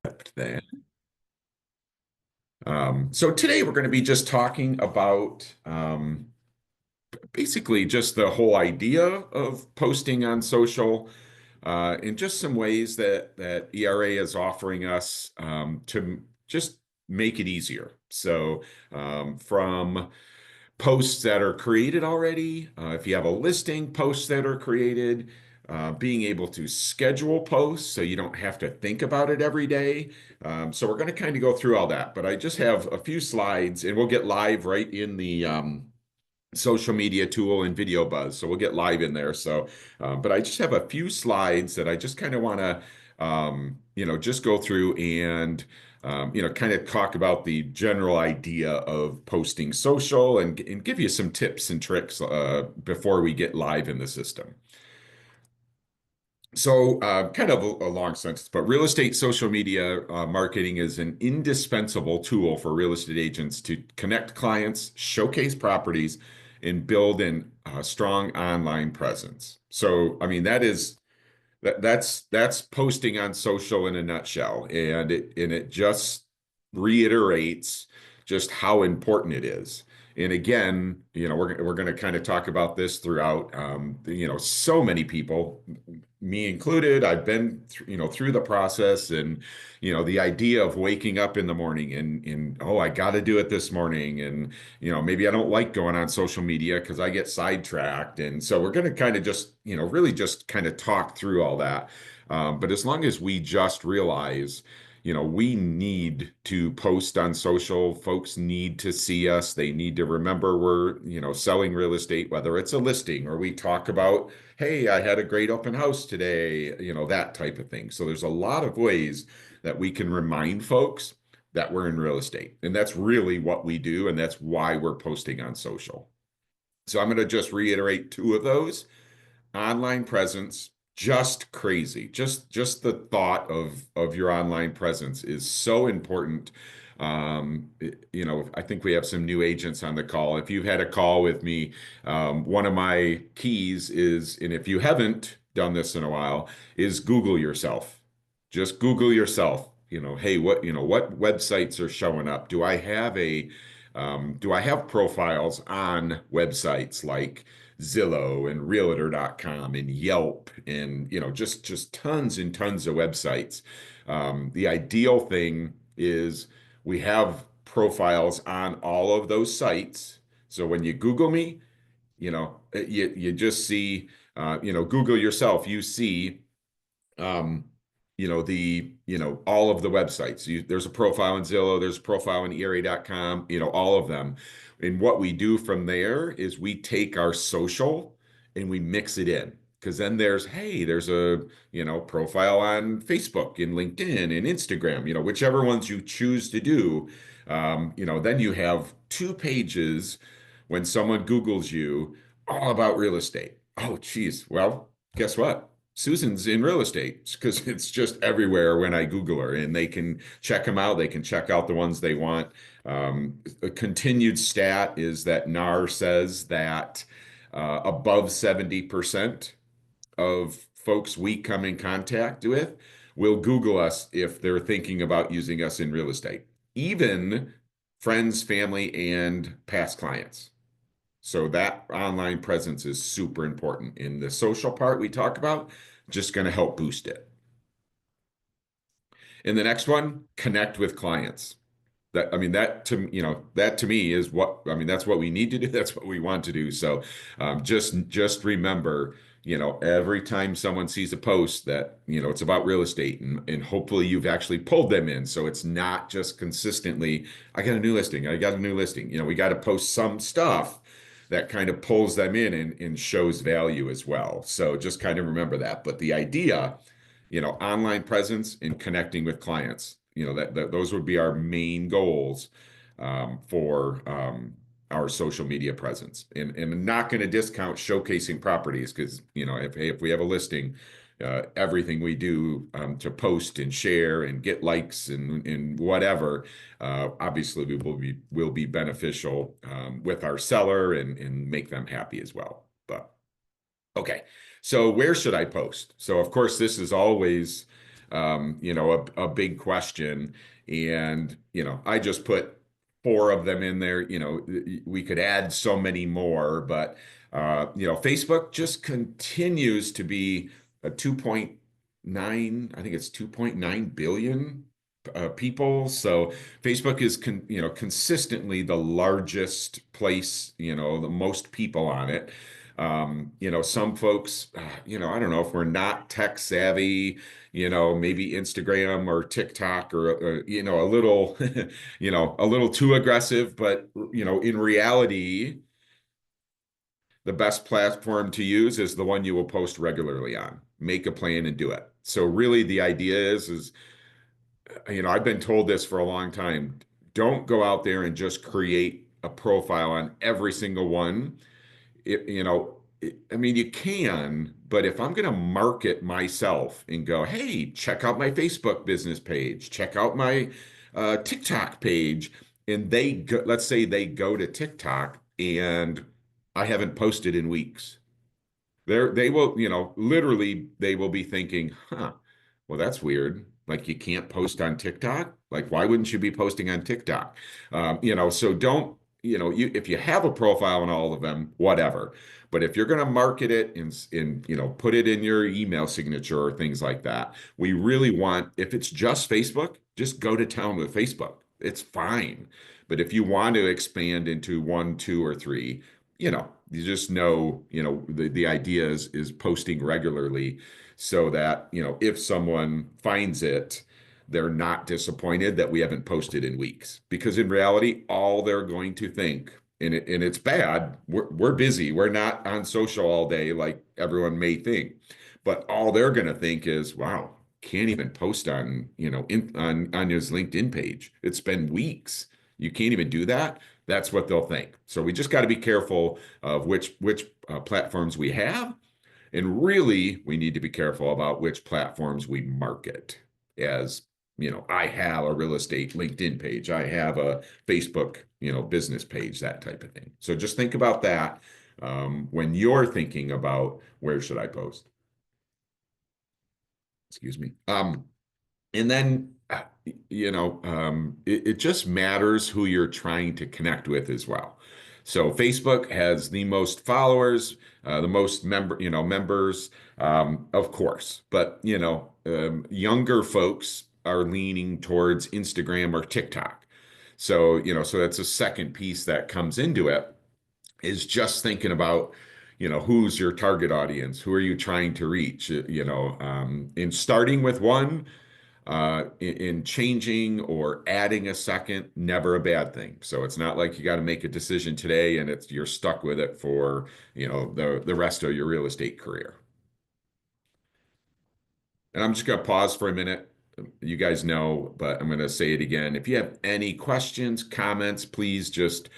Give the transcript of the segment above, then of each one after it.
That. So today we're going to be just talking about basically just the whole idea of posting on social and just some ways that ERA is offering us to just make it easier. So from posts that are created already, if you have a listing, posts that are created, being able to schedule posts so you don't have to think about it every day. So we're going to kind of go through all that, but I just have a few slides and we'll get live right in the social media tool and Video Buzz. So we'll get live in there. So, but I just have a few slides that I just kind of want to, just go through and, kind of talk about the general idea of posting social and give you some tips and tricks before we get live in the system. So, kind of a long sentence, but real estate social media marketing is an indispensable tool for real estate agents to connect clients, showcase properties, and build a strong online presence. So, I mean, that's posting on social in a nutshell, and it just reiterates just how important it is. And again, we're going to kind of talk about this throughout. So many people, me included, I've been through the process, and the idea of waking up in the morning and oh, I got to do it this morning, and maybe I don't like going on social media because I get sidetracked. And so we're going to kind of just, really just kind of talk through all that. But as long as we just realize, we need to post on social, folks need to see us. They need to remember we're, selling real estate, whether it's a listing or we talk about, hey, I had a great open house today, that type of thing. So there's a lot of ways that we can remind folks that we're in real estate. And that's really what we do. And that's why we're posting on social. So I'm going to just reiterate two of those. Online presence, just crazy. Just the thought of your online presence is so important. I think we have some new agents on the call. If you've had a call with me, one of my keys is, and if you haven't done this in a while, is Google yourself. Just Google yourself. Hey, what websites are showing up? Do I have profiles on websites like Zillow and Realtor.com and Yelp and just tons and tons of websites. The ideal thing is we have profiles on all of those sites. So when you Google me, you just see, Google yourself, you see all of the websites. There's a profile in Zillow, there's a profile in ERA.com, all of them. And what we do from there is we take our social and we mix it in. Because then there's a, profile on Facebook and LinkedIn and Instagram, whichever ones you choose to do. Then you have two pages when someone Googles you all about real estate. Oh, geez. Well, guess what? Susan's in real estate because it's just everywhere when I Google her, and they can check them out. They can check out the ones they want. A continued stat is that NAR says that above 70% of folks we come in contact with will Google us if they're thinking about using us in real estate, even friends, family, and past clients. So that online presence is super important. In the social part we talk about, just going to help boost it. In the next one, connect with clients. That to me is that's what we need to do. That's what we want to do. So just remember, every time someone sees a post that, it's about real estate, and hopefully you've actually pulled them in. So it's not just consistently, I got a new listing. I got a new listing. We got to post some stuff that kind of pulls them in and shows value as well. So just kind of remember that. But the idea, online presence and connecting with clients, that those would be our main goals for our social media presence. And I'm not going to discount showcasing properties because, if we have a listing, everything we do to post and share and get likes and whatever, obviously we will be beneficial with our seller and make them happy as well. But okay, so where should I post? So of course this is always a big question. And, I just put four of them in there. We could add so many more, but, Facebook just continues to be a 2.9, I think it's 2.9 billion people. So Facebook is consistently the largest place, the most people on it. Some folks, I don't know if we're not tech savvy, maybe Instagram or TikTok or a little, a little too aggressive, but in reality, the best platform to use is the one you will post regularly on. Make a plan and do it. So really the idea is I've been told this for a long time. Don't go out there and just create a profile on every single one. I mean, you can, but if I'm going to market myself and go, hey, check out my Facebook business page, check out my TikTok page, and let's say they go to TikTok and I haven't posted in weeks. They will, literally they will be thinking, huh, well, that's weird. Like you can't post on TikTok. Like, why wouldn't you be posting on TikTok? So don't, if you have a profile on all of them, whatever. But if you're going to market it put it in your email signature or things like that, we really want, if it's just Facebook, just go to town with Facebook. It's fine. But if you want to expand into one, two, or three, you just know, the idea is posting regularly so that, if someone finds it, they're not disappointed that we haven't posted in weeks. Because in reality, all they're going to think, and it's bad, we're busy. We're not on social all day like everyone may think. But all they're going to think is, wow, can't even post on, on his LinkedIn page. It's been weeks. You can't even do that. That's what they'll think. So we just got to be careful of which platforms we have, and really we need to be careful about which platforms we market. As I have a real estate LinkedIn page, I have a Facebook business page, that type of thing. So just think about that when you're thinking about where should I post. Excuse me. And then, it just matters who you're trying to connect with as well. So Facebook has the most followers, the most members, of course. But, younger folks are leaning towards Instagram or TikTok. So, so that's a second piece that comes into it, is just thinking about, who's your target audience? Who are you trying to reach? In starting with one, in changing or adding a second, never a bad thing. So it's not like you got to make a decision today and you're stuck with it for, the rest of your real estate career. And I'm just going to pause for a minute. You guys know, but I'm going to say it again. If you have any questions, comments, please just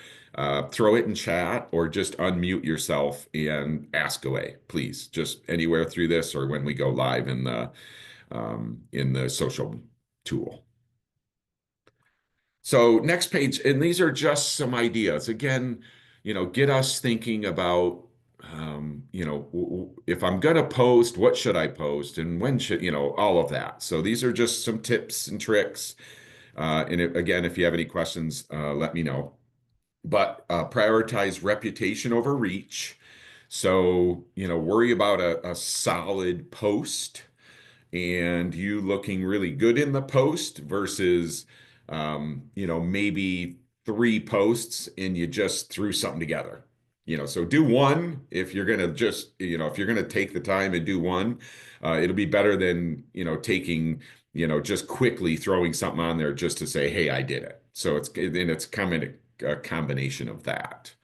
throw it in chat or just unmute yourself and ask away, please. Just anywhere through this or when we go live in the social tool. So next page, and these are just some ideas. Again, get us thinking about, if I'm going to post, what should I post and when should, all of that. So these are just some tips and tricks. Again, if you have any questions, let me know. But prioritize reputation over reach. So, worry about a solid post and you looking really good in the post versus, maybe three posts and you just threw something together. So do one if you're gonna just, if you're gonna take the time and do one, it'll be better than, taking, just quickly throwing something on there just to say, hey, I did it. So it's kind of a combination of that.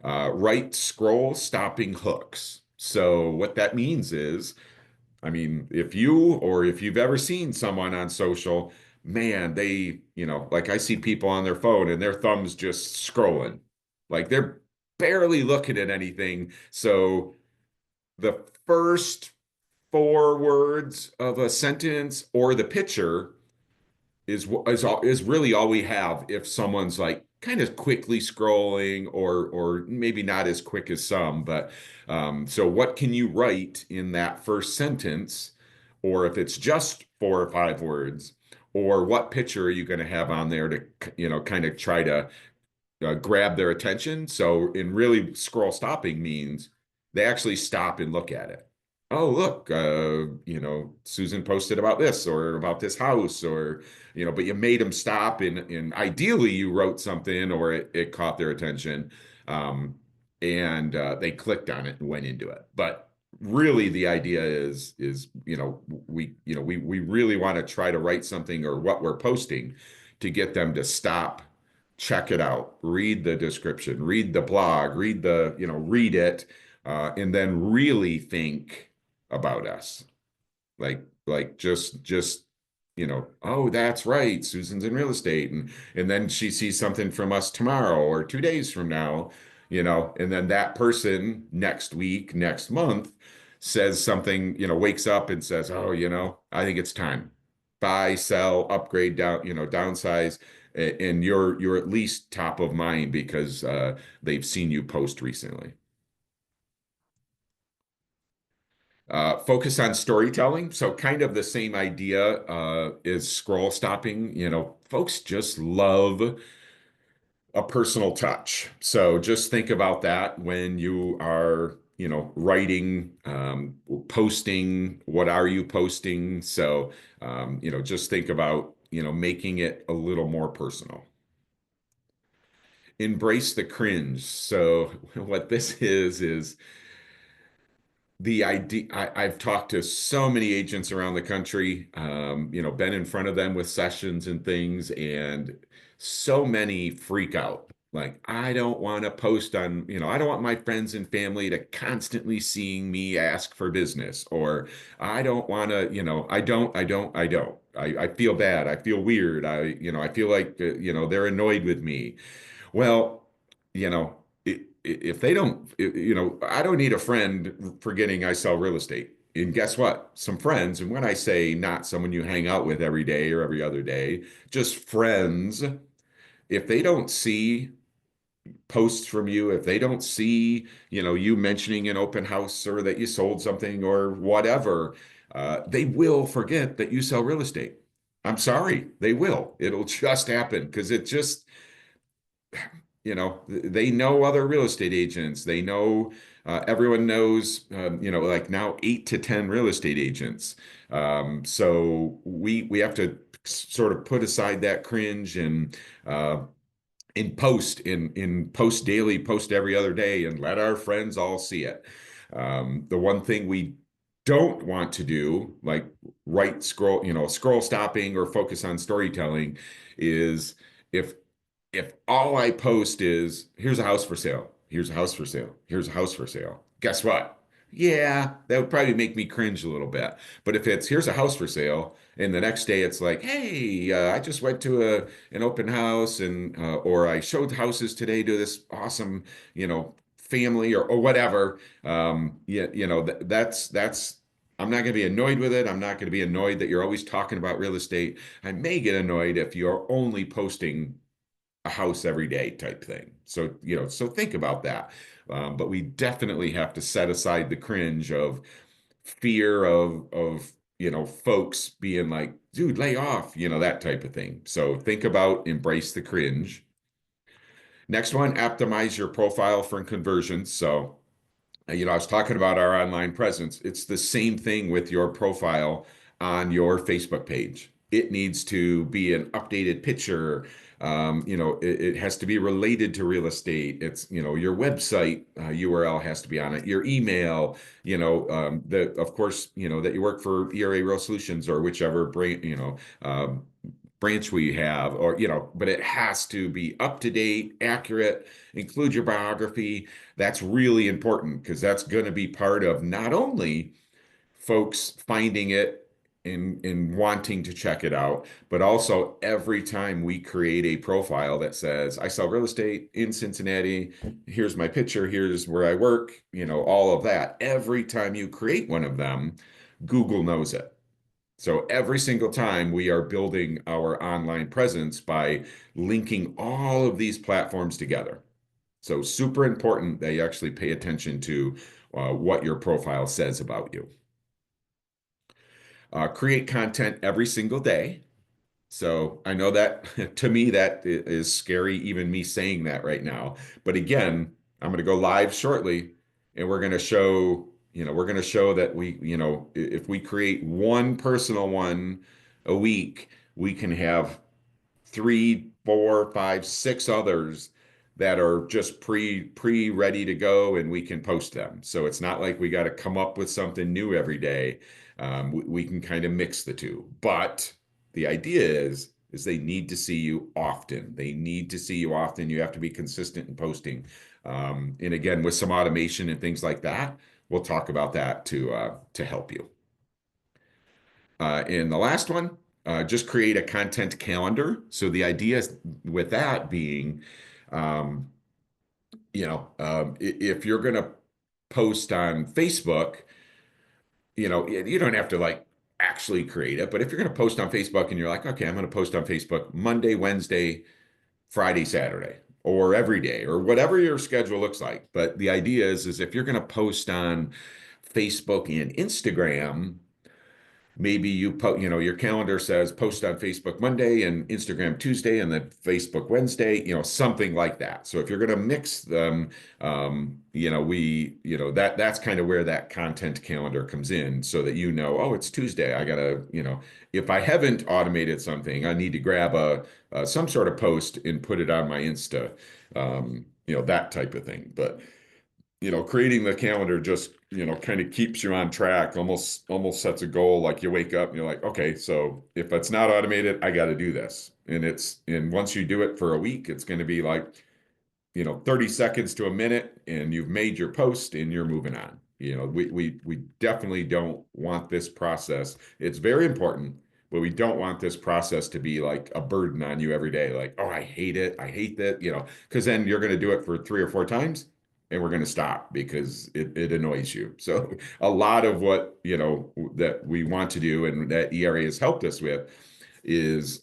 Right scroll stopping hooks. So what that means is, I mean, if you've ever seen someone on social, man, they, like I see people on their phone and their thumbs just scrolling, like they're barely looking at anything. So the first four words of a sentence or the picture is really all we have if someone's like kind of quickly scrolling or maybe not as quick as some, but so what can you write in that first sentence? Or if it's just 4 or 5 words, or what picture are you going to have on there to, kind of try to grab their attention. So in really scroll stopping means they actually stop and look at it. Oh, look, Susan posted about this or about this house or, but you made them stop and ideally you wrote something or it caught their attention. Um, and they clicked on it and went into it. But really the idea is, we really want to try to write something or what we're posting to get them to stop, check it out, read the description, read the blog, read it, and then really think about us. Like just, oh, that's right, Susan's in real estate, and then she sees something from us tomorrow or 2 days from now, and then that person next week, next month says something, wakes up and says, oh, I think it's time. Buy, sell, upgrade, downsize, and you're at least top of mind because they've seen you post recently. Focus on storytelling. So kind of the same idea is scroll stopping. Folks just love a personal touch. So just think about that when you are, writing, posting, what are you posting? So, just think about, making it a little more personal. Embrace the cringe. So what this is the idea. I've talked to so many agents around the country, been in front of them with sessions and things, and so many freak out. Like, I don't want to post on, I don't want my friends and family to constantly seeing me ask for business, or I don't want to, I feel bad. I feel weird. I feel like, they're annoyed with me. Well, if they don't, I don't need a friend forgetting I sell real estate. And guess what? Some friends, and when I say not someone you hang out with every day or every other day, just friends, if they don't see posts from you, if they don't see, you mentioning an open house or that you sold something or whatever, they will forget that you sell real estate. I'm sorry, they will. It'll just happen because it just, they know other real estate agents. They know everyone knows, like now 8 to 10 real estate agents. So we have to sort of put aside that cringe and in post daily, post every other day, and let our friends all see it. The one thing we don't want to do, like scroll stopping or focus on storytelling, is if all I post is here's a house for sale, here's a house for sale, here's a house for sale. Guess what? Yeah, that would probably make me cringe a little bit. But if it's here's a house for sale, and the next day it's like, hey, I just went to an open house, and or I showed houses today to this awesome, family or whatever. Yeah, that's. I'm not going to be annoyed with it. I'm not going to be annoyed that you're always talking about real estate. I may get annoyed if you're only posting a house every day type thing. So, so think about that. But we definitely have to set aside the cringe of fear of, folks being like, dude, lay off, that type of thing. So think about embrace the cringe. Next one, optimize your profile for conversions. So, I was talking about our online presence. It's the same thing with your profile on your Facebook page. It needs to be an updated picture. It has to be related to real estate. It's, your website URL has to be on it. Your email, of course, that you work for ERA Real Solutions or whichever branch we have, or, but it has to be up to date, accurate, include your biography. That's really important because that's going to be part of not only folks finding it and wanting to check it out, but also every time we create a profile that says, I sell real estate in Cincinnati, here's my picture, here's where I work, all of that. Every time you create one of them, Google knows it. So every single time we are building our online presence by linking all of these platforms together. So super important that you actually pay attention to what your profile says about you. Create content every single day. So I know that to me, that is scary, even me saying that right now. But again, I'm going to go live shortly and we're going to show, we're going to show that if we create one personal one a week, we can have three, four, five, six others that are just pre ready to go and we can post them. So it's not like we got to come up with something new every day. We can kind of mix the two. But the idea is they need to see you often. They need to see you often. You have to be consistent in posting. And again, with some automation and things like that, we'll talk about that to help you. And the last one, just create a content calendar. So the idea with that being, um, if you're going to post on Facebook, you don't have to like actually create it, but if you're going to post on Facebook and you're like, okay, I'm going to post on Facebook Monday, Wednesday, Friday, Saturday, or every day, or whatever your schedule looks like. But the idea is if you're going to post on Facebook and Instagram, maybe your calendar says post on Facebook Monday and Instagram Tuesday and then Facebook Wednesday, something like that. So if you're going to mix them, that's kind of where that content calendar comes in so that oh, it's Tuesday. I gotta, if I haven't automated something, I need to grab some sort of post and put it on my Insta, that type of thing. But creating the calendar just, kind of keeps you on track, almost sets a goal. Like you wake up and you're like, okay, so if it's not automated, I got to do this. And once you do it for a week, it's going to be like, 30 seconds to a minute and you've made your post and you're moving on. We definitely don't want this process. It's very important, but we don't want this process to be like a burden on you every day. Like, oh, I hate it. I hate that, because then you're going to do it for 3 or 4 times and we're going to stop because it annoys you. So a lot of what, that we want to do and that ERA has helped us with is,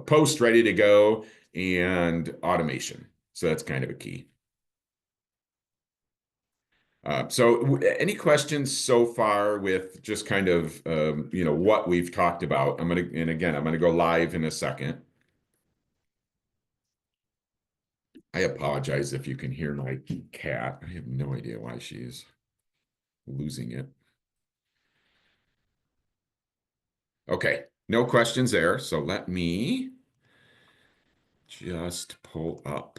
post ready to go and automation. So that's kind of a key. So any questions so far with just kind of, what we've talked about? I'm going to go live in a second. I apologize if you can hear my cat. I have no idea why she's losing it. Okay, no questions there. So let me just pull up.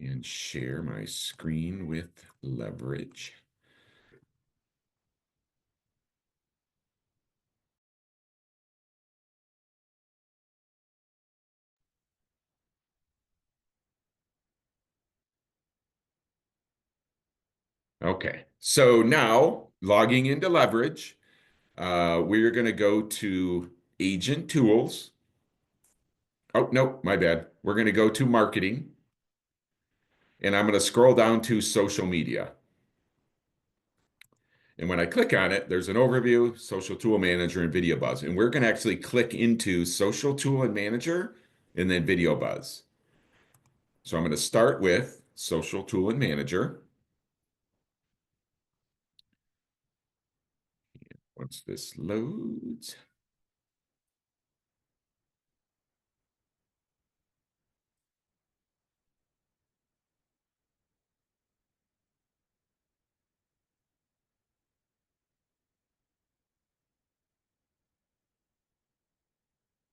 And share my screen with Leverage. Okay, so now logging into Leverage, we're going to go to Agent Tools. Oh, no, my bad. We're going to go to Marketing, and I'm going to scroll down to Social Media. And when I click on it, there's an overview, Social Tool Manager, and Video Buzz. And we're going to actually click into Social Tool and Manager and then Video Buzz. So I'm going to start with Social Tool and Manager. Once this loads.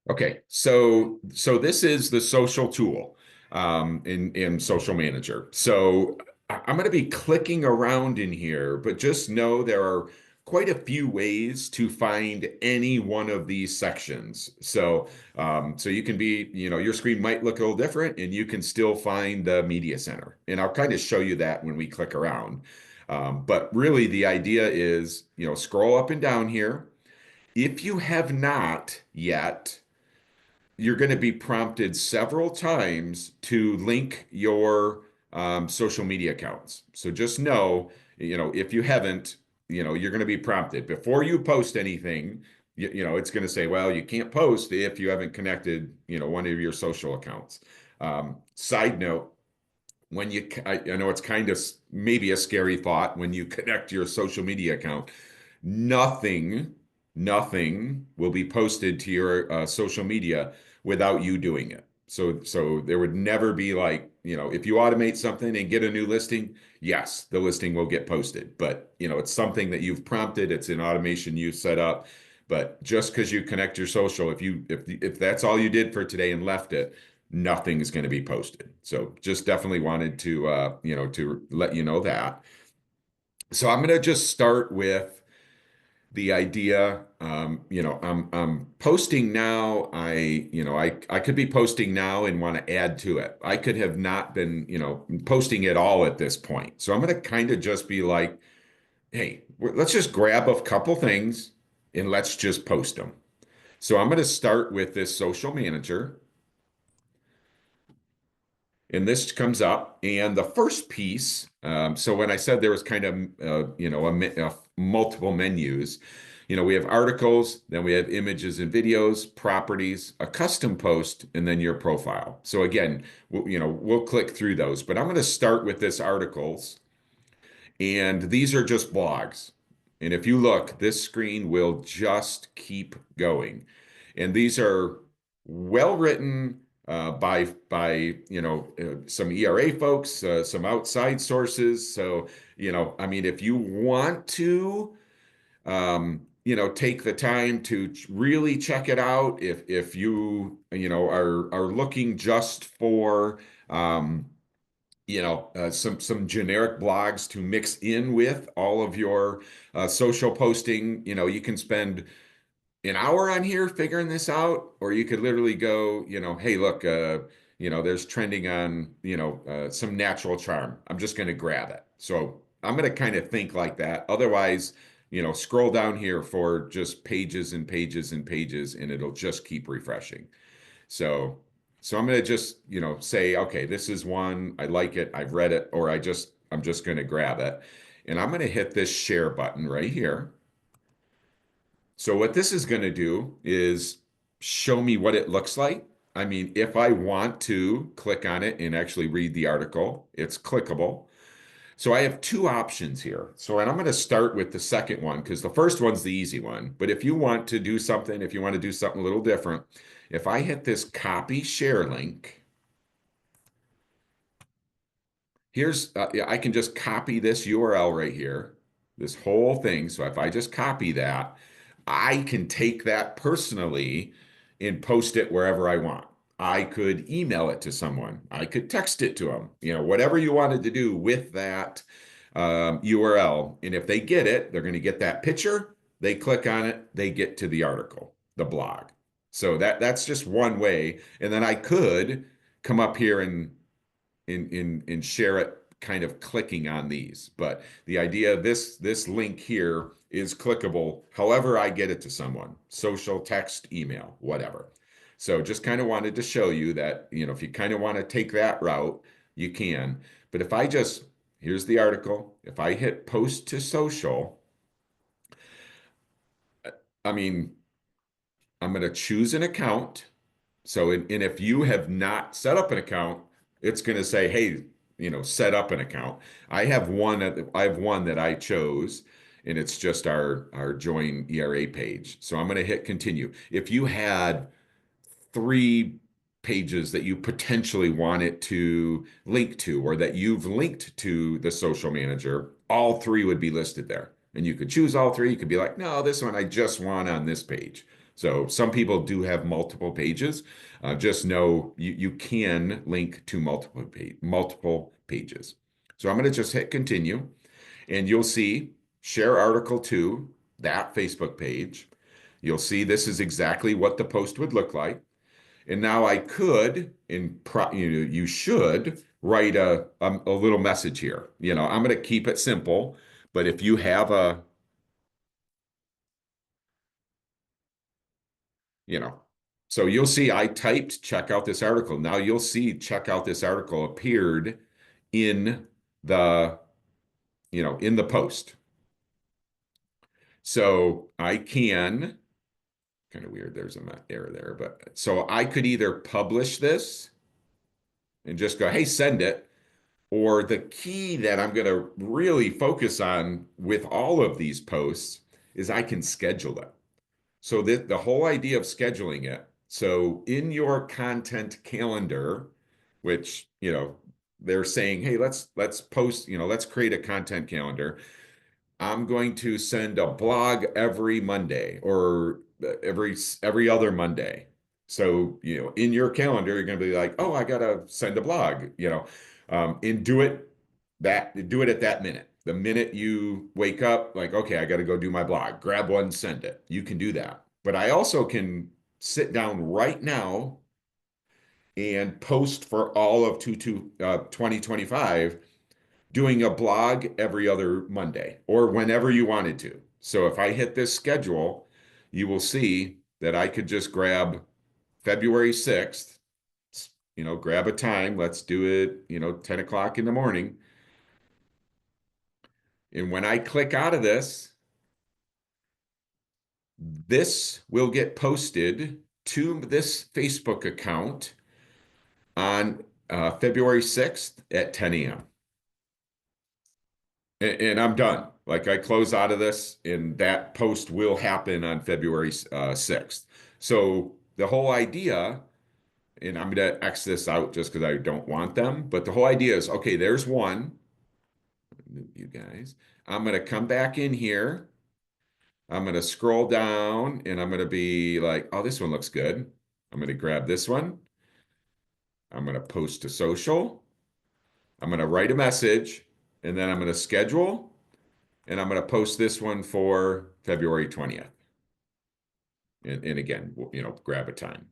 Okay, so this is the social tool in Social Manager. So I'm going to be clicking around in here, but just know there are quite a few ways to find any one of these sections. So so you can be, your screen might look a little different, and you can still find the Media Center. And I'll kind of show you that when we click around. But really, the idea is, scroll up and down here. If you have not yet, you're going to be prompted several times to link your social media accounts. So just know, if you haven't, you're going to be prompted before you post anything. It's going to say, well, you can't post if you haven't connected, one of your social accounts. Side note, when I know it's kind of maybe a scary thought when you connect your social media account, nothing, nothing will be posted to your social media without you doing it. So there would never be like, if you automate something and get a new listing, yes, the listing will get posted. But, it's something that you've prompted, it's an automation you've set up. But just because you connect your social, if that's all you did for today and left it, nothing is going to be posted. So just definitely wanted to to let you know that. So I'm going to just start with the idea. I'm posting now. I could be posting now and want to add to it. I could have not been, posting at all at this point. So I'm going to kind of just be like, hey, let's just grab a couple things and let's just post them. So I'm going to start with this social manager. And this comes up, and the first piece. So when I said there was kind of, multiple menus, we have articles, then we have images and videos, properties, a custom post, and then your profile. So again, we'll click through those, but I'm going to start with this articles, and these are just blogs. And if you look, this screen will just keep going. And these are well written by some ERA folks, some outside sources. So, I mean, if you want to, take the time to really check it out, if are looking just for some generic blogs to mix in with all of your social posting. You can spend an hour on here figuring this out, or you could literally go, hey, look, there's trending on, some natural charm. I'm just going to grab it. So I'm going to kind of think like that. Otherwise, scroll down here for just pages and pages and pages, and it'll just keep refreshing. So, so I'm going to just, say, okay, this is one, I like it, I've read it, or I'm just going to grab it. And I'm going to hit this share button right here. So what this is going to do is show me what it looks like. I mean, if I want to click on it and actually read the article, it's clickable. So I have two options here. So, and I'm going to start with the second one because the first one's the easy one. But if you want to do something, if you want to do something a little different, if I hit this copy share link, I can just copy this URL right here, this whole thing. So if I just copy that, I can take that personally and post it wherever I want. I could email it to someone. I could text it to them, whatever you wanted to do with that URL. And if they get it, they're going to get that picture. They click on it, they get to the article, the blog. So that's just one way. And then I could come up here and share it kind of clicking on these. But the idea of this link here is clickable however I get it to someone, social, text, email, whatever. So just kind of wanted to show you that, if you kind of want to take that route, you can. But if I just, here's the article, if I hit post to social, I mean, I'm going to choose an account. So, and if you have not set up an account, it's going to say, hey, set up an account. I have one that I chose, and it's just our join ERA page. So I'm going to hit continue. If you had 3 pages that you potentially want it to link to, or that you've linked to the social manager, all 3 would be listed there. And you could choose all 3. You could be like, no, this one I just want on this page. So some people do have multiple pages. Just know you can link to multiple pages. So I'm going to just hit continue, and you'll see share article to that Facebook page. You'll see this is exactly what the post would look like. And now I could, you should write a little message here. I'm going to keep it simple, but if you have you know, so you'll see I typed check out this article. Now you'll see check out this article appeared in the, in the post. So I can, kind of weird, there's an error there, but so I could either publish this and just go, hey, send it, or the key that I'm going to really focus on with all of these posts is I can schedule it. So the whole idea of scheduling it. So in your content calendar, which, they're saying, hey, let's post, let's create a content calendar. I'm going to send a blog every Monday or every other Monday. So, in your calendar, you're going to be like, oh, I gotta send a blog, and do it at that minute. The minute you wake up, like, okay, I got to go do my blog, grab one, send it. You can do that. But I also can sit down right now and post for all of 2025 doing a blog every other Monday or whenever you wanted to. So if I hit this schedule, you will see that I could just grab February 6th, grab a time. Let's do it, 10 o'clock in the morning. And when I click out of this will get posted to this Facebook account on February 6th at 10 a.m. And I'm done. Like I close out of this, and that post will happen on February 6th. So the whole idea, and I'm going to X this out just because I don't want them, but the whole idea is, okay, there's one. You guys, I'm going to come back in here. I'm going to scroll down and I'm going to be like, oh, this one looks good. I'm going to grab this one. I'm going to post to social. I'm going to write a message, and then I'm going to schedule, and I'm going to post this one for February 20th. And again, grab a time.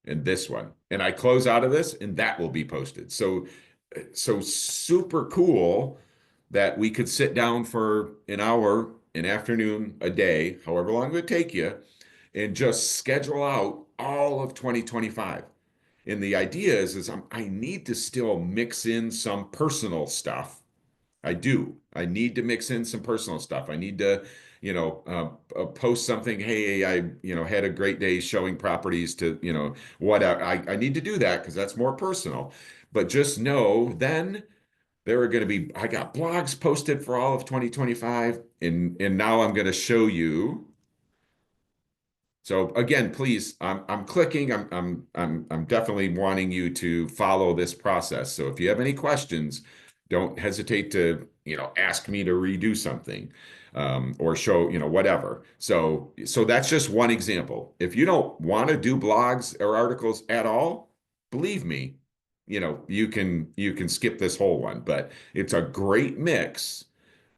And this one. And I close out of this, and that will be posted. So super cool that we could sit down for an hour, an afternoon, a day, however long it would take you, and just schedule out all of 2025. And the idea is I need to still mix in some personal stuff. I do. I need to mix in some personal stuff. I need to, post something. Hey, I, had a great day showing properties to, whatever. I need to do that because that's more personal. But just know then there are going to be, I got blogs posted for all of 2025. And now I'm going to show you. So again, please, I'm clicking. I'm definitely wanting you to follow this process. So if you have any questions, don't hesitate to ask me to redo something, or show whatever. So that's just one example. If you don't want to do blogs or articles at all, believe me, you can skip this whole one. But it's a great mix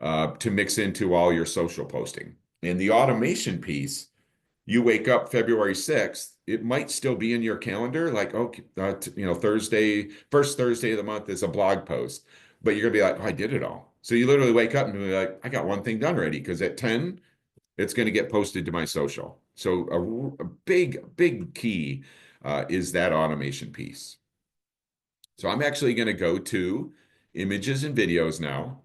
to mix into all your social posting and the automation piece. You wake up February 6th, it might still be in your calendar, like, okay, Thursday, first Thursday of the month is a blog post, but you're gonna be like, oh, I did it all. So you literally wake up and be like, I got one thing done already, because at 10, it's going to get posted to my social. So a big key is that automation piece. So I'm actually going to go to images and videos now.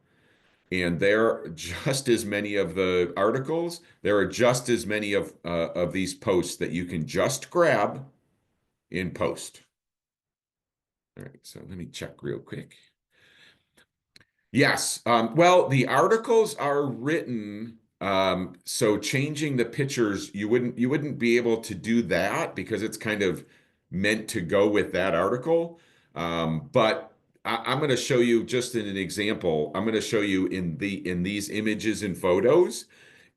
And there are just as many of the articles. There are just as many of these posts that you can just grab and post. All right, so let me check real quick. Yes. Well, the articles are written. So changing the pictures, you wouldn't be able to do that because it's kind of meant to go with that article. But I'm going to show you just in an example. I'm going to show you in these images and photos.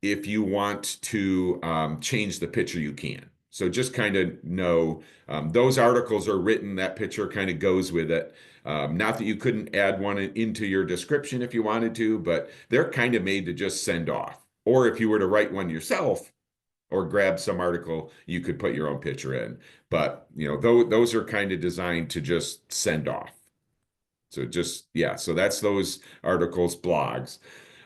If you want to change the picture, you can. So just kind of know those articles are written. That picture kind of goes with it. Not that you couldn't add one into your description if you wanted to, but they're kind of made to just send off. Or if you were to write one yourself or grab some article, you could put your own picture in. But, those are kind of designed to just send off. So yeah, so that's those articles, blogs.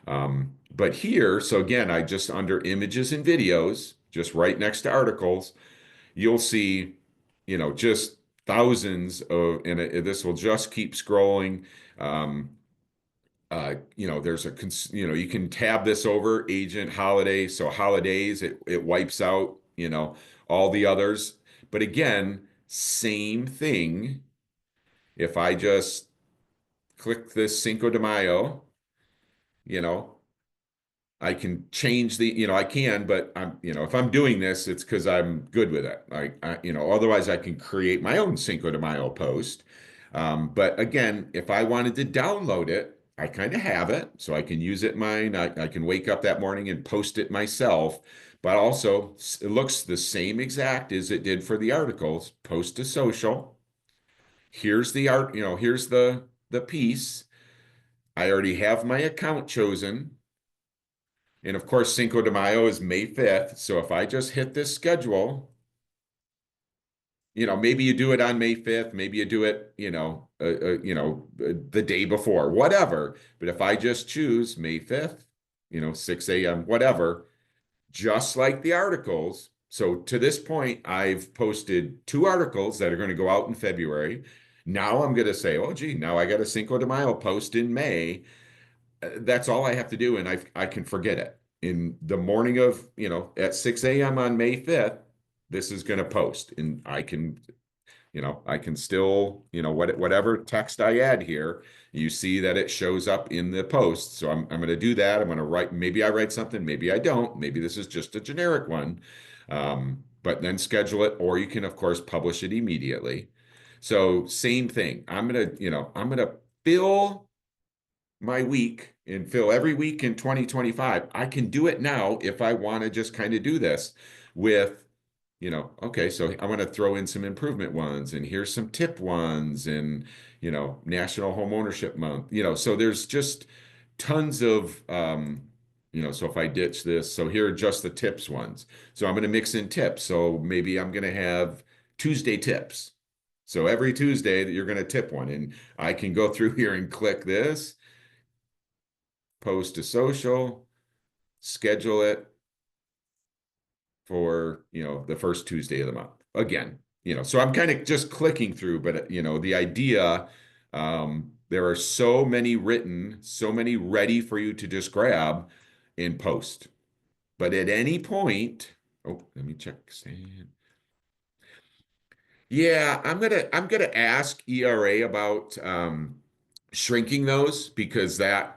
But here, so again, I just under images and videos, just right next to articles, you'll see, just thousands of, and this will just keep scrolling. There's you can tab this over agent holiday. So holidays, it wipes out, all the others. But again, same thing. If I just click this Cinco de Mayo, you know, I can change the, I can, but if I'm doing this, it's because I'm good with it. Otherwise I can create my own Cinco de Mayo post. But again, if I wanted to download it, I kind of have it, so I can use it mine. I can wake up that morning and post it myself. But also, it looks the same exact as it did for the articles. Post to social. Here's the art, here's the piece. I already have my account chosen. And of course, Cinco de Mayo is May 5th. So if I just hit this schedule, maybe you do it on May 5th, maybe you do it, the day before, whatever. But if I just choose May 5th, 6 a.m., whatever, just like the articles. So to this point, I've posted 2 articles that are going to go out in February. Now I'm going to say, oh, gee, now I got a Cinco de Mayo post in May. That's all I have to do, and I can forget it. In the morning of, at 6 a.m. on May 5th, this is going to post, and I can still, whatever text I add here, you see that it shows up in the post. So I'm going to do that. I'm going to write, maybe I write something, maybe I don't. Maybe this is just a generic one. But then schedule it, or you can, of course, publish it immediately. So same thing. I'm going to fill my week and fill every week in 2025. I can do it now if I want to just kind of do this with, okay, so I want to throw in some improvement ones, and here's some tip ones, and, National Home Ownership Month, so there's just tons of, so if I ditch this, so here are just the tips ones. So I'm going to mix in tips. So maybe I'm going to have Tuesday tips. So every Tuesday that you're going to tip one, and I can go through here and click this, post to social, schedule it for, the first Tuesday of the month. Again, so I'm kind of just clicking through, but the idea, there are so many written, so many ready for you to just grab and post. But at any point, oh, let me check. Yeah, I'm gonna ask ERA about shrinking those, because that,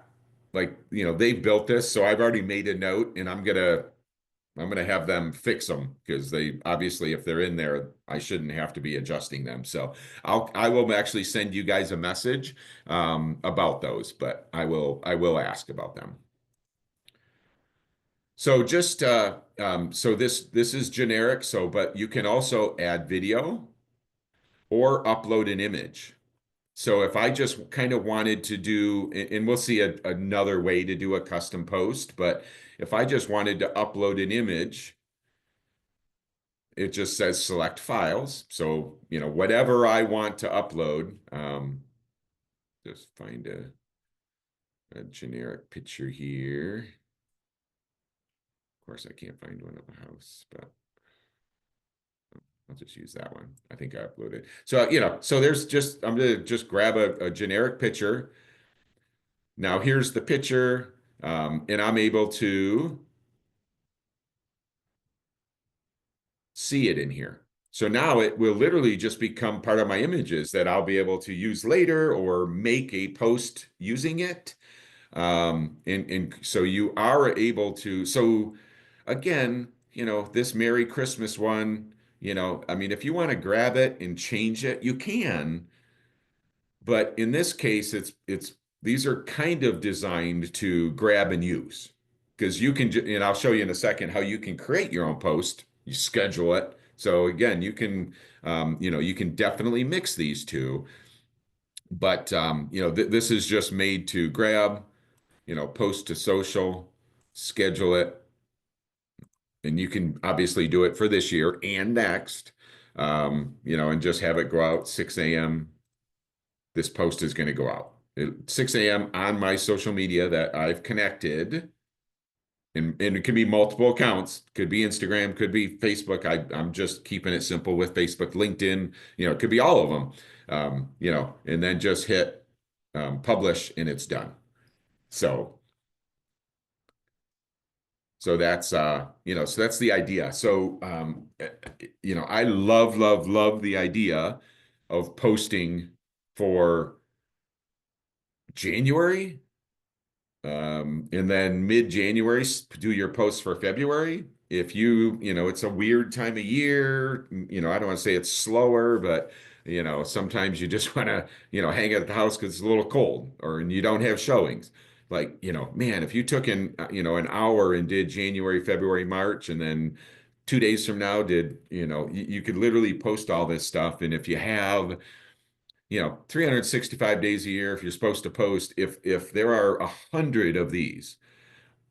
like, they built this, so I've already made a note, and I'm gonna have them fix them, because they obviously, if they're in there, I shouldn't have to be adjusting them. So I will actually send you guys a message about those, but I will ask about them. So just so this is generic, but you can also add video or upload an image. So if I just kind of wanted to do, and we'll see another way to do a custom post, but if I just wanted to upload an image, it just says select files. So, whatever I want to upload, just find a generic picture here. Of course, I can't find one of a house, but I'll just use that one. I think I uploaded. So, so I'm going to just grab a generic picture. Now here's the picture, and I'm able to see it in here. So now it will literally just become part of my images that I'll be able to use later or make a post using it. And so you are able to, so again, this Merry Christmas one, I mean, if you want to grab it and change it, you can. But in this case, these are kind of designed to grab and use, because you can, and I'll show you in a second how you can create your own post. You schedule it. So again, you can definitely mix these two. But this is just made to grab, post to social, schedule it, and you can obviously do it for this year and next, and just have it go out 6 a.m. This post is going to go out at 6 a.m. on my social media that I've connected. And it could be multiple accounts, could be Instagram, could be Facebook. I'm just keeping it simple with Facebook, LinkedIn, it could be all of them, and then just hit publish, and it's done. So that's so that's the idea. So I love the idea of posting for January. And then mid-January, do your posts for February. If it's a weird time of year, I don't want to say it's slower, but sometimes you just want to, hang out at the house because it's a little cold or and you don't have showings. Like, man, if you took an hour and did January, February, March, and then 2 days from now did, you could literally post all this stuff. And if you have 365 days a year, if you're supposed to post, if there are 100 of these,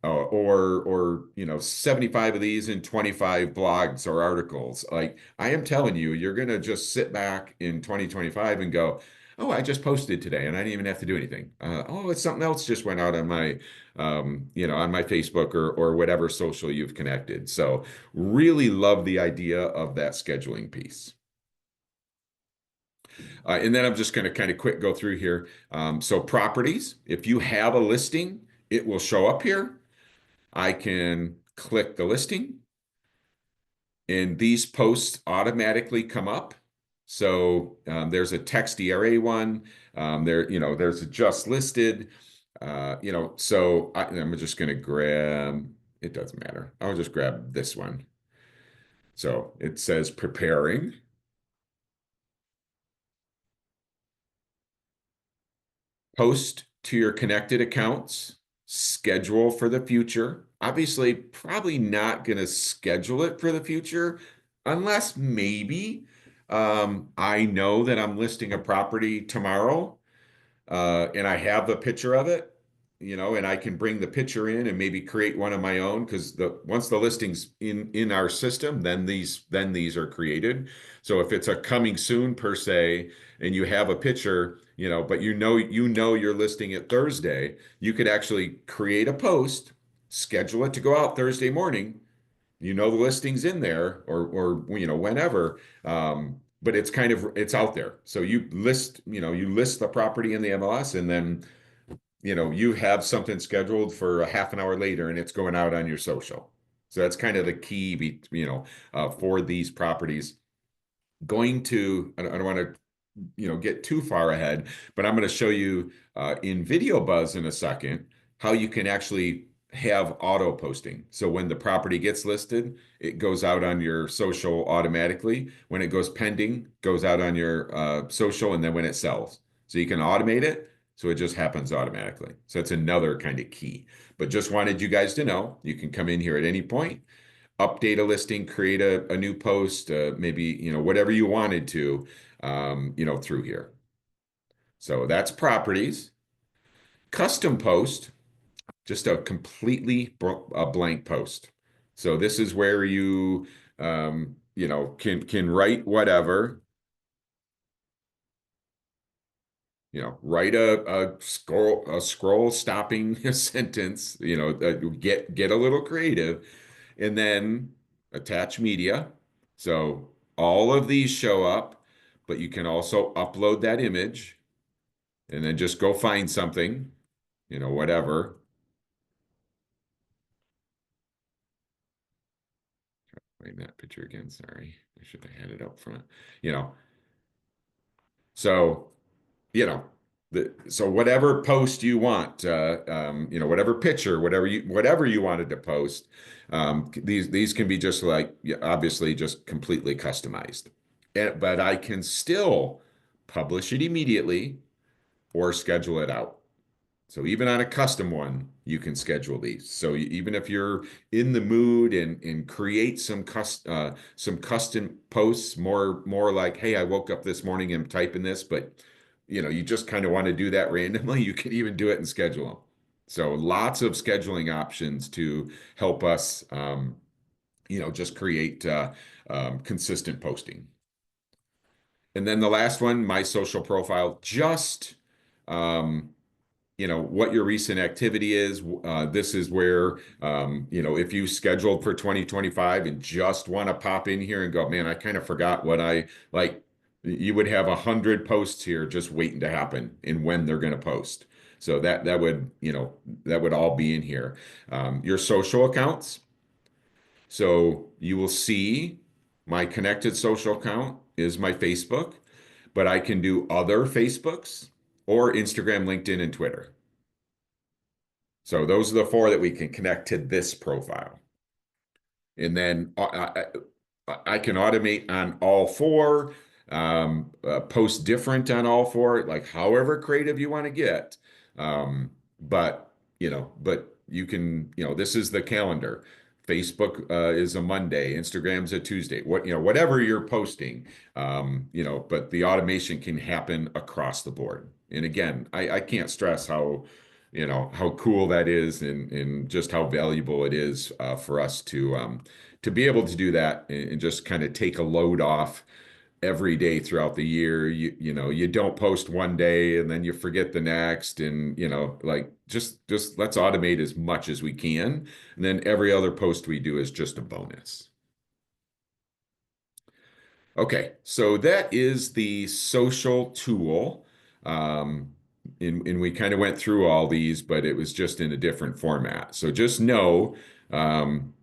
or 75 of these in 25 blogs or articles, like I am telling you, you're gonna just sit back in 2025 and go, oh, I just posted today and I didn't even have to do anything. Oh, it's something else just went out on my on my Facebook or whatever social you've connected. So really love the idea of that scheduling piece. And then I'm just going to kind of quick go through here. So properties, if you have a listing, it will show up here. I can click the listing and these posts automatically come up. So there's a text ERA one. There's a just listed. So I'm just going to grab, it doesn't matter. I'll just grab this one. So it says preparing. Post to your connected accounts, schedule for the future. Obviously, probably not going to schedule it for the future unless maybe I know that I'm listing a property tomorrow and I have a picture of it, and I can bring the picture in and maybe create one of my own because once the listing's in our system, then these are created. So if it's a coming soon per se, and you have a picture, but you're listing it Thursday, you could actually create a post, schedule it to go out Thursday morning. The listing's in there or whenever. But it's out there. So you list the property in the MLS and then you have something scheduled for a half an hour later and it's going out on your social. So that's kind of the key for these properties. I don't want to get too far ahead, but I'm going to show you in Video Buzz in a second how you can actually have auto posting. So when the property gets listed, it goes out on your social automatically. When it goes pending, goes out on your social, and then when it sells. So you can automate it, so it just happens automatically. So it's another kind of key. But just wanted you guys to know, you can come in here at any point, update a listing, create a new post, maybe, whatever you wanted to, through here. So that's properties. Custom post, just a completely a blank post. So this is where you, can write whatever, write a scroll stopping sentence, get a little creative and then attach media. So all of these show up, but you can also upload that image and then just go find something, whatever. Find that picture again. Sorry, I should have had it up front. You know, so you know, so whatever post you want, whatever picture, whatever you wanted to post, these can be just like yeah, obviously just completely customized. But I can still publish it immediately or schedule it out. So even on a custom one, you can schedule these. So even if you're in the mood and create some custom posts, more like, hey, I woke up this morning and I'm typing this, but you just kind of want to do that randomly, you can even do it and schedule them. So lots of scheduling options to help us, just create consistent posting. And then the last one, my social profile, just what your recent activity is. This is where, if you scheduled for 2025 and just want to pop in here and go, man, I kind of forgot what I like, you would have 100 posts here just waiting to happen and when they're going to post. So that would all be in here. Your social accounts. So you will see my connected social account is my Facebook, but I can do other Facebooks or Instagram, LinkedIn, and Twitter. So those are the four that we can connect to this profile. And then I can automate on all four, post different on all four, like however creative you want to get. But but you can, this is the calendar. Facebook is a Monday, Instagram's a Tuesday. Whatever you're posting, but the automation can happen across the board. And again, I can't stress how cool that is and just how valuable it is for us to be able to do that and just kind of take a load off every day throughout the year. You don't post one day and then you forget the next, and like just let's automate as much as we can, and then every other post we do is just a bonus. Okay, so that is the social tool. Um, and we kind of went through all these, but it was just in a different format. So just know,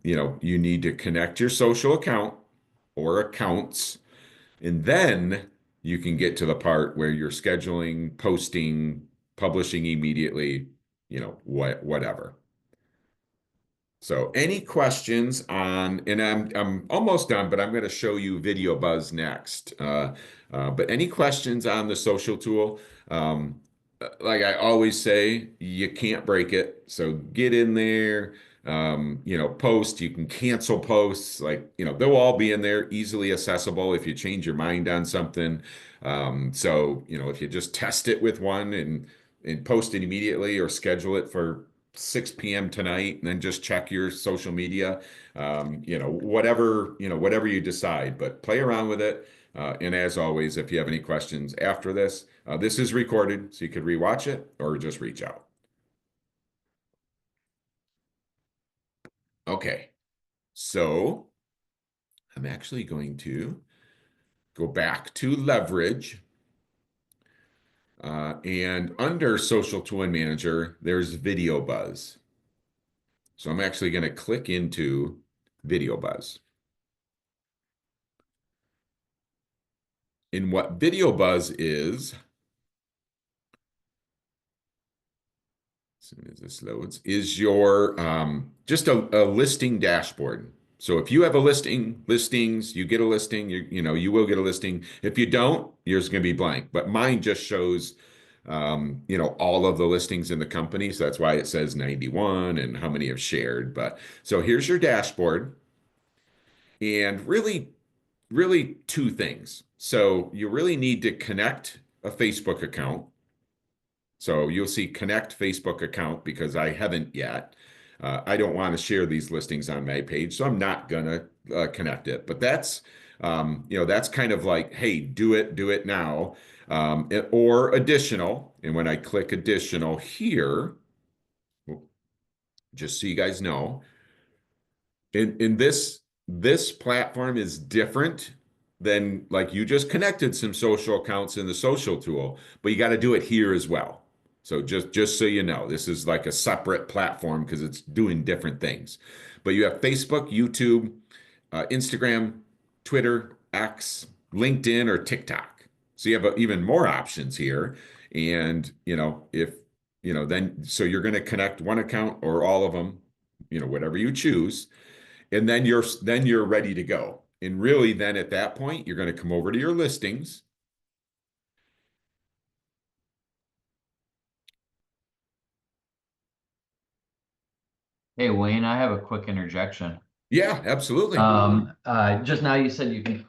you need to connect your social account or accounts, and then you can get to the part where you're scheduling, posting, publishing immediately, whatever. So any questions on, and I'm almost done, but I'm going to show you Video Buzz next. But any questions on the social tool? Like I always say, you can't break it. So get in there, post. You can cancel posts. Like, they'll all be in there, easily accessible if you change your mind on something. So, if you just test it with one and post it immediately or schedule it for 6 p.m. tonight, and then just check your social media. Whatever you decide, but play around with it. And as always, if you have any questions after this, this is recorded, so you could rewatch it or just reach out. Okay, so I'm actually going to go back to leverage. And under Social Tool and Manager, there's Video Buzz. So I'm actually going to click into Video Buzz. And what Video Buzz is, as soon as this loads, is your just a listing dashboard. So if you have listings, you get a listing, you will get a listing. If you don't, yours is going to be blank. But mine just shows all of the listings in the company. So that's why it says 91 and how many have shared. But so here's your dashboard. And really, really two things. So you really need to connect a Facebook account. So you'll see connect Facebook account because I haven't yet. I don't want to share these listings on my page, so I'm not gonna connect it. But that's kind of like, hey, do it now, or additional. And when I click additional here, just so you guys know, in this platform is different than, like, you just connected some social accounts in the social tool, but you got to do it here as well. So just so you know, this is like a separate platform because it's doing different things. But you have Facebook, YouTube, Instagram, Twitter, X, LinkedIn, or TikTok. So you have even more options here. And if then so you're going to connect one account or all of them, whatever you choose, and then you're ready to go. And really, then at that point, you're going to come over to your listings. Hey Wayne, I have a quick interjection. Yeah, absolutely. Just now you said you can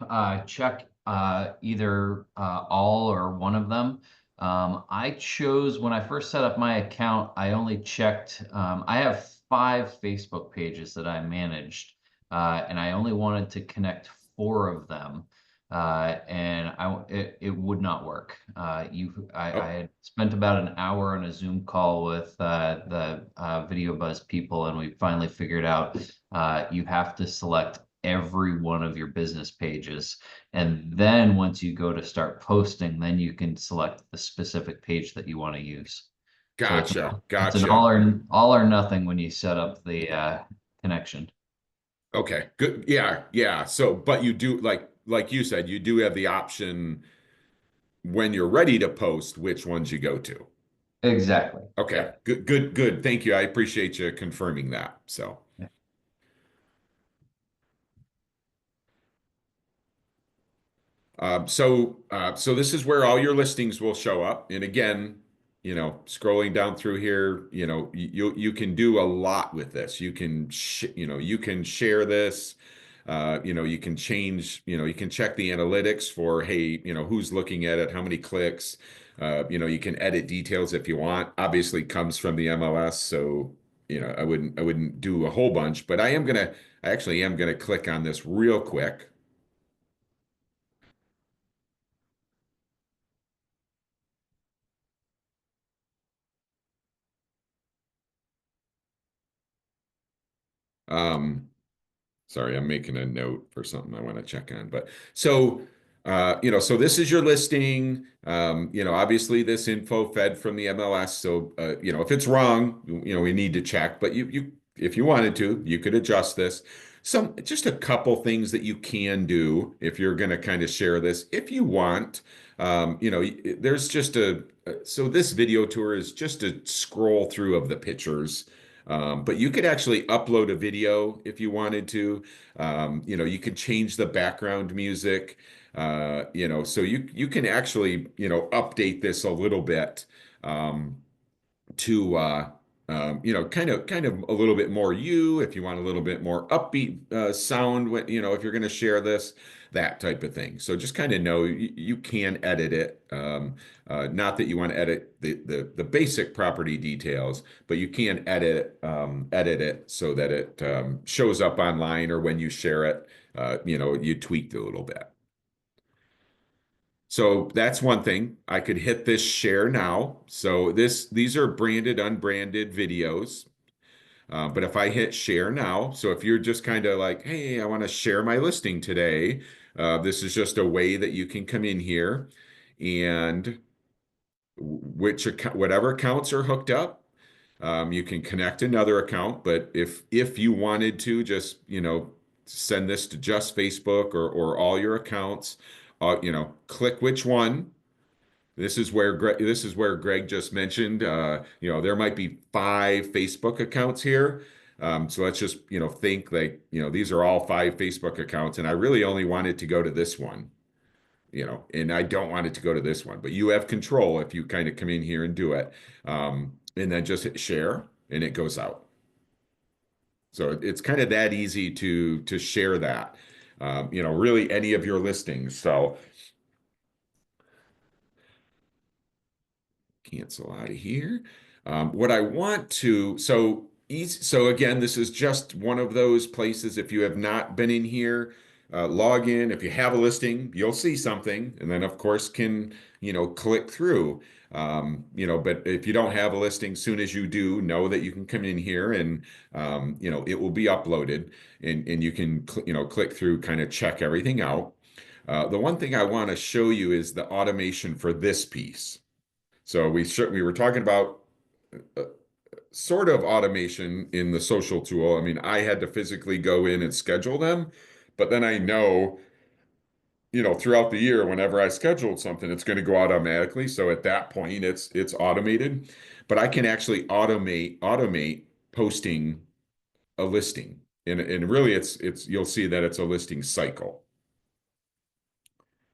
check either all or one of them. I chose when I first set up my account, I only checked, I have 5 Facebook pages that I managed, and I only wanted to connect 4 of them. And it would not work. I Oh, had spent about an hour on a Zoom call with the Video Buzz people, and we finally figured out you have to select every one of your business pages. And then once you go to start posting, then you can select the specific page that you want to use. So gotcha, it's an gotcha. all or nothing when you set up the connection. Okay, good. Yeah, yeah. So, but you do, like you said, you do have the option when you're ready to post, which ones you go to. Exactly. Okay, Yeah. good, good, good. Thank you. I appreciate you confirming that. So. Yeah. So this is where all your listings will show up. And again, scrolling down through here, you can do a lot with this. You can, you can share this. You can change, you can check the analytics for, hey, who's looking at it, how many clicks. You can edit details if you want. Obviously, comes from the MLS, so I wouldn't do a whole bunch, but I actually am gonna click on this real quick. Um, Sorry, I'm making a note for something I want to check on. But so, so this is your listing. Obviously this info fed from the MLS. So, if it's wrong, we need to check. But if you wanted to, you could adjust this. Just a couple things that you can do if you're going to kind of share this, if you want. There's just so this video tour is just a scroll through of the pictures. But you could actually upload a video if you wanted to. You could change the background music. So you can actually, update this a little bit. To kind of a little bit more if you want a little bit more upbeat sound when if you're going to share this, that type of thing. So just kind of know you can edit it. Not that you want to edit the basic property details, but you can edit it so that it shows up online, or when you share it, you tweaked it a little bit. So that's one thing. I could hit this share now. So these are branded, unbranded videos. But if I hit share now, so if you're just kind of like, hey, I want to share my listing today, this is just a way that you can come in here and whatever accounts are hooked up, you can connect another account. But if you wanted to just, send this to just Facebook or all your accounts, click which one. This is where Greg just mentioned, there might be 5 Facebook accounts here. So let's just, think like, these are all 5 Facebook accounts, and I really only wanted to go to this one, and I don't want it to go to this one, but you have control if you kind of come in here and do it. And then just hit share and it goes out. So it's kind of that easy to share that, really any of your listings. So cancel out of here. What I want to, so again, this is just one of those places. If you have not been in here, log in. If you have a listing, you'll see something, and then of course can, click through. But if you don't have a listing, soon as you do, know that you can come in here and, it will be uploaded, and you can, click through, kind of check everything out. The one thing I want to show you is the automation for this piece. So we were talking about uh, sort of automation in the social tool. I mean, I had to physically go in and schedule them, but then I know, throughout the year, whenever I scheduled something, it's going to go automatically. So at that point, it's automated. But I can actually automate posting a listing. And really it's you'll see that it's a listing cycle.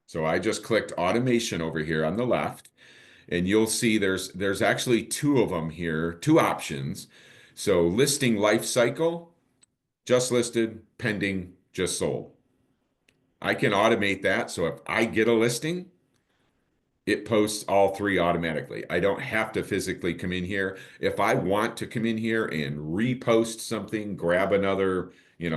So I just clicked automation over here on the left, and you'll see there's actually 2 of them here, 2 options. So listing life cycle, just listed, pending, just sold. I can automate that. So if I get a listing, it posts all 3 automatically. I don't have to physically come in here. If I want to come in here and repost something, grab another,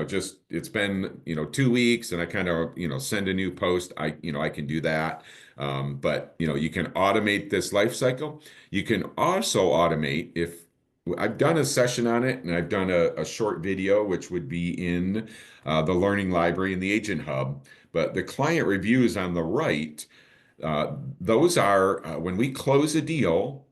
just it's been, 2 weeks, and I kind of, send a new post, I can do that. But you can automate this life cycle. You can also automate, if I've done a session on it, and I've done a short video, which would be in the Learning Library in the Agent Hub. But the client reviews on the right, those are when we close a deal,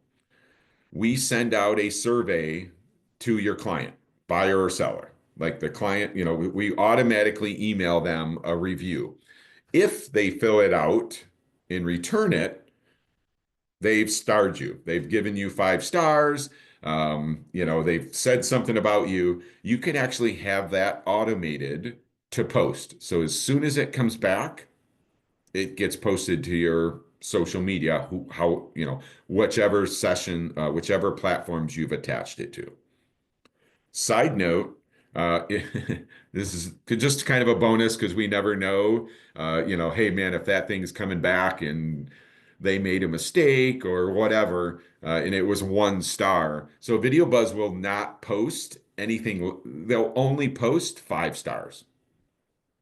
we send out a survey to your client, buyer or seller. Like the client, we automatically email them a review. If they fill it out and return it, they've starred you. They've given you 5 stars. They've said something about you. You can actually have that automated to post. So as soon as it comes back, it gets posted to your social media, whichever session, whichever platforms you've attached it to. Side note, this is just kind of a bonus because we never know, hey man, if that thing's coming back and they made a mistake or whatever, and it was 1 star. So Video Buzz will not post anything. They'll only post 5 stars.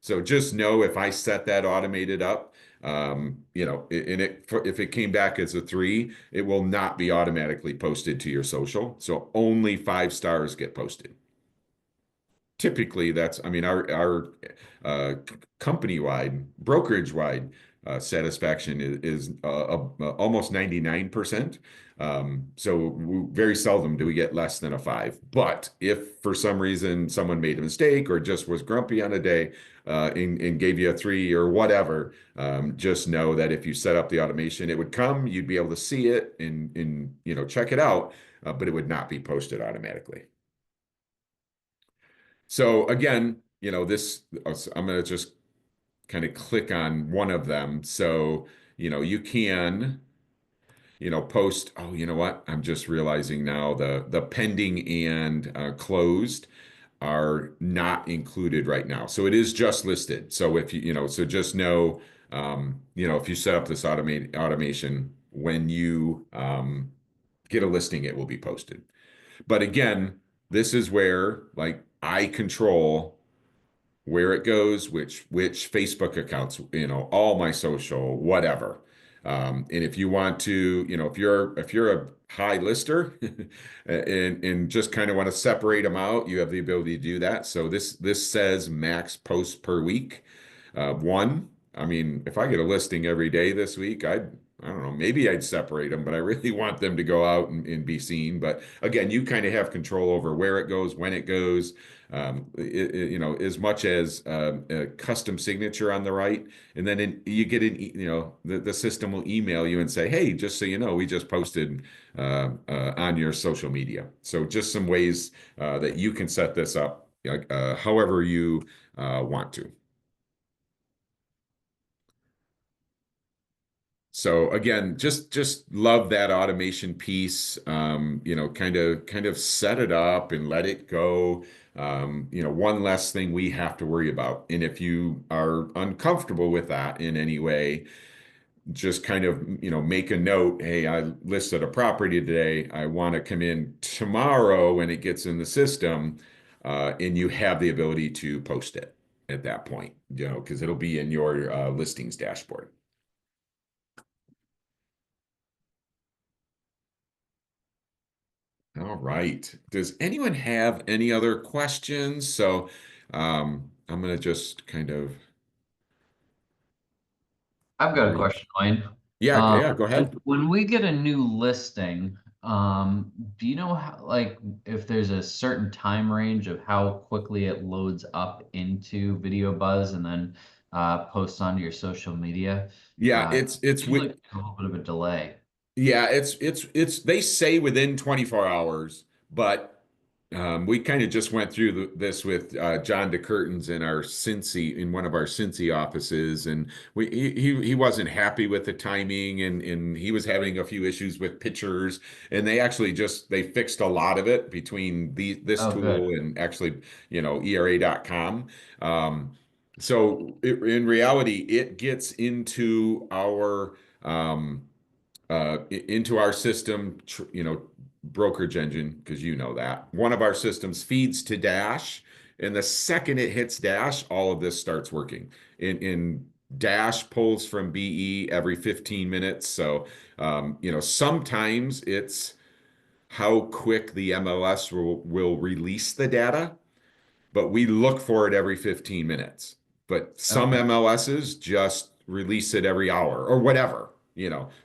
So just know if I set that automated up, if it came back as a 3, it will not be automatically posted to your social. So only 5 stars get posted. Typically, I mean, our company-wide, brokerage-wide satisfaction is almost 99%. So very seldom do we get less than a 5. But if for some reason someone made a mistake or just was grumpy on a day and gave you a 3 or whatever, just know that if you set up the automation, it would come, you'd be able to see it and check it out, but it would not be posted automatically. So again, I'm going to just kind of click on one of them. So, you can, post, oh, you know what? I'm just realizing now the pending and closed are not included right now. So it is just listed. So if so just know, if you set up this automation, when you get a listing, it will be posted. But again, this is where like I control where it goes, which Facebook accounts, all my social, whatever. And if you want to, if you're a high lister and just kind of want to separate them out, you have the ability to do that. So this says max posts per week. One, I mean, if I get a listing every day this week, I don't know, maybe I'd separate them, but I really want them to go out and be seen. But again, you kind of have control over where it goes, when it goes, as much as a custom signature on the right. And then you get the system will email you and say, hey, just so you know, we just posted on your social media. So just some ways that you can set this up however you want to. So again, just love that automation piece. Kind of set it up and let it go. One less thing we have to worry about. And if you are uncomfortable with that in any way, just kind of, make a note. Hey, I listed a property today. I want to come in tomorrow when it gets in the system, and you have the ability to post it at that point, because it'll be in your listings dashboard. All right. Does anyone have any other questions? So I'm going to just kind of I've got a question, Wayne. yeah, go ahead. When we get a new listing, do you know how, like, if there's a certain time range of how quickly it loads up into Video Buzz and then posts onto your social media? Yeah, it's Seems like a little bit of a delay. yeah, it's they say within 24 hours, but we kind of just went through this with John DeCurtains in one of our Cincy offices, and he wasn't happy with the timing, and he was having a few issues with pictures, and they fixed a lot of it between this Oh, tool good. and actually ERA.com. In reality, it gets into our system, brokerage engine, because that. One of our systems feeds to Dash, and the second it hits Dash, all of this starts working. In Dash pulls from BE every 15 minutes. So, sometimes it's how quick the MLS will release the data, but we look for it every 15 minutes. But some Okay. MLSs just release it every hour or whatever,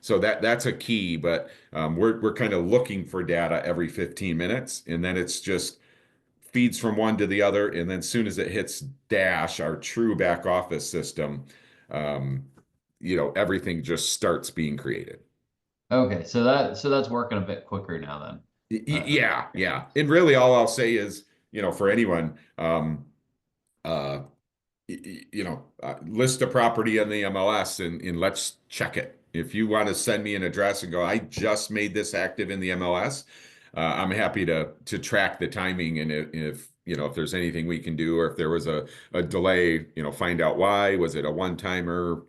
So that's a key, but we're kind of looking for data every 15 minutes, and then it's just feeds from one to the other, and then as soon as it hits Dash, our true back office system, everything just starts being created. Okay, so that's working a bit quicker now then. Yeah, yeah. And really all I'll say is, for anyone, uh, list a property on the MLS and let's check it. If you want to send me an address and go, I just made this active in the MLS, I'm happy to track the timing and if there's anything we can do or if there was a delay, find out why. Was it a one-timer?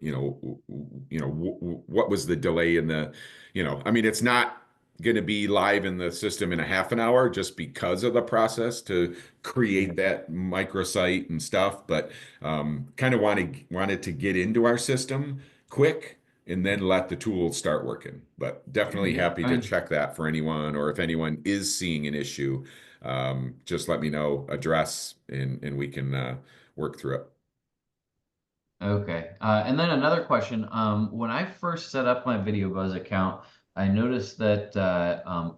What was the delay in I mean, it's not going to be live in the system in a half an hour just because of the process to create that microsite and stuff, but kind of wanted to get into our system quick and then let the tools start working. But definitely happy to I check that for anyone, or if anyone is seeing an issue, just let me know address and we can work through it. Okay. And then another question. When I first set up my Video Buzz account, I noticed that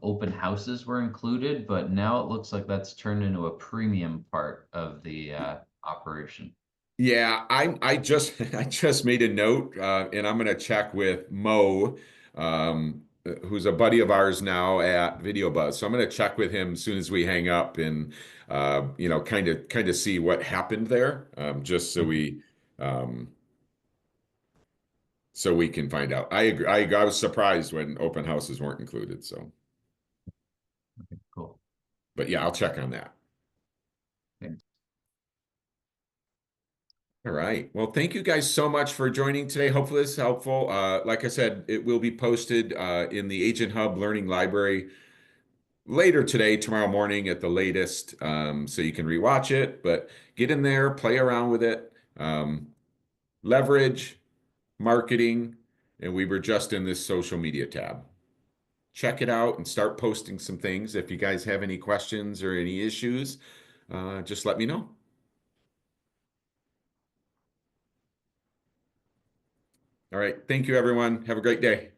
open houses were included, but now it looks like that's turned into a premium part of the operation. Yeah, I just I just made a note, and I'm gonna check with Mo, who's a buddy of ours now at Video Buzz. So I'm gonna check with him as soon as we hang up and kind of see what happened there, just Mhm. um, so we can find out. I agree. I was surprised when open houses weren't included. So, Cool. but yeah, I'll check on that. Thanks. All right. Well, thank you guys so much for joining today. Hopefully this is helpful. Like I said, it will be posted in the Agent Hub Learning Library later today, tomorrow morning at the latest, so you can rewatch it. But get in there, play around with it, leverage, marketing, and we were just in this social media tab. Check it out and start posting some things. If you guys have any questions or any issues, just let me know. All right. Thank you, everyone. Have a great day.